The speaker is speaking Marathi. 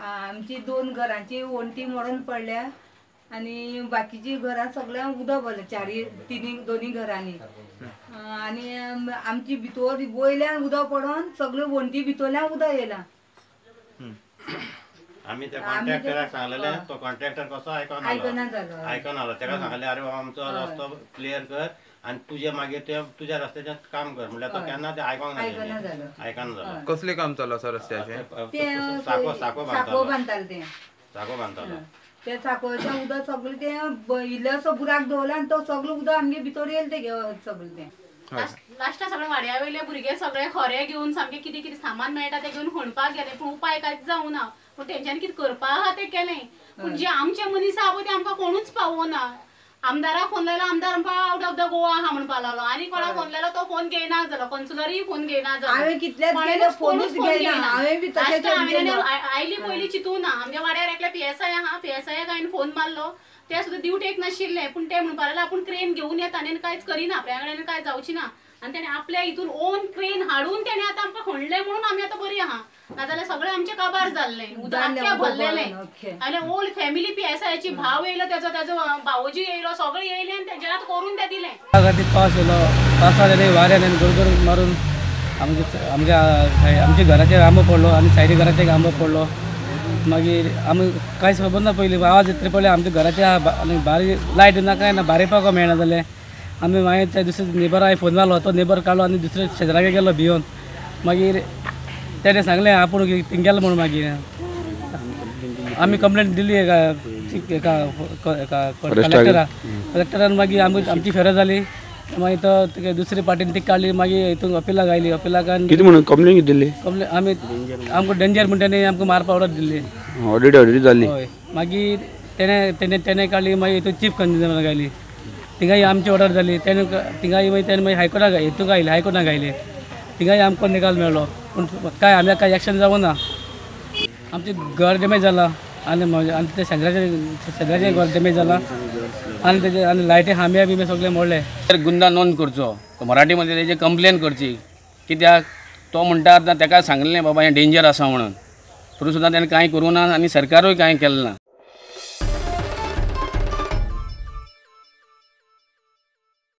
आमची 2 घरांची वणटी मोडून पडल्या आणि बाकीची घरां सगळ्यांक उदक भरलें दोन्ही घरांनी आणि आमची भितर वयल्यान उदक पडून सगळे वणटी भितरल्यान उदक येयलां। आम्ही त्या कॉन्ट्रॅक्टराक सांगलेले तो कॉन्ट्रॅक्टर कसो आयकना जालो तेका सांगले अरे बाबा आमचो रस्तो क्लियर कर आणि तुझे मागीर ते तुझ्या रस्त्याचें काम कर म्हटल्यार तो केन्ना ते आयकना जालो। कसले काम चालू आसा रस्त्याचे? साको बांदताले ते साकोच्या उदक सगळें ते इल्लेसो बुराक दवरला आनी तो सगळें उदक आमगे भितर येयलें ते सगळें ते लास्टा सगळे वाड्या वयले भुरगे सगळे खरे घेवन सामके कितें कितें सामान मेळटा ते घेवन होणपाक गेले पूण उपाय कांयच जावना। पूण तेंच्यांनी कितें करपा आहा तें केलें पूण जे आमचे मनीस आहा पळय ते आमकां कोणूच पावोना। आमदाराक फोन लायलो आमदार आमकां आउट ऑफ द गोवा आहा म्हणून पावलो आनी कोणाक फोन लायलो तो फोन घेयना जालो कन्सुलरूय फोन घेयना जालो। हांवें कितलेच केले फोनूच घेयना हांवें बी तशेंच आयली पयली चिंतूना आमच्या वाड्यार एकले PSI आहा PSIक हांवें फोन मारलो ते सुद्दां दिवटेक नाशिल्ले पूण ते म्हणून लागले आपूण क्रेन घेवन येता आनी कांयच करिना आपल्या कडेन कांय जावची ना आनी तेणे आपल्या हितून ओन क्रेन हाडून तेणे आतां आमकां खणलें म्हणून आमी आतां बरी आहा नाजाल्यार सगळें आमचें काबार जाल्लें उदक आख्खें भरलेलें आनी होल फॅमिली PSIची भाव येयलो तेजो भावोजी येयलो सगळे येयले आनी तेंच्यानी आतां करून ते दिलें। पावस येयलो पावसाने वाऱ्यान गरगर मारून आमच्या घराचेर आंबो पडलो आनी सायडी घराचेर आंबो पडलो मागीर आमी कांयच खबर ना पयलीं आवाज येतले पळय आमच्या घराच्या आनी बारीक लायट ना काय ना बारीपाको मेळना जालें आमी मागीर त्या दुसरे नेबराक फोन मारलो तो नेबर काडलो आनी दुसरे शेजाराक गेलो भियोन मागीर तेणें सांगलें आपूण थिंग गेलो म्हणून मागीर आमी कंप्लेंट दिली एका कलेक्टरान मागीर आमची फेरत जाली मागीर तो दुसरी पार्टीन ती काडली मागीर हितून अपिलाक आयली अपिलाकान कितें म्हणून कंप्लेंट दिली आमी आमकां डेंजर म्हणटा न्ही आमकां मारपा ऑर्डर दिल्ली ऑलरेडी जाली हय मागीर तेणे काडली मागीर हितून चीफ कंज्युमराक आयली थिंगाय आमची ऑर्डर जाली थिंगाय मागीर तेणे मागीर हायकोर्टाक हितूंक आयले हायकोर्टाक आयले थिंगाय आमकां निकाल मेळ्ळो पूण काय आमी कांय एक्शन जावना आमचें घर डॅमेज जालां आनी ते शेजाऱ्याचें घर डॅमेज जालां आनी तेजे आनी लायटी खांबे बी सगळे मोडले। गुन्हा नोंद करचो मराठी मध्ये तेजे कंप्लेन करची कित्याक तो म्हणटा आतां तेका सांगलें बाबा हें डेंजर आसा म्हणून तरी सुद्दां तेणें कांय करूं ना आनी सरकारूय कांय केलें ना।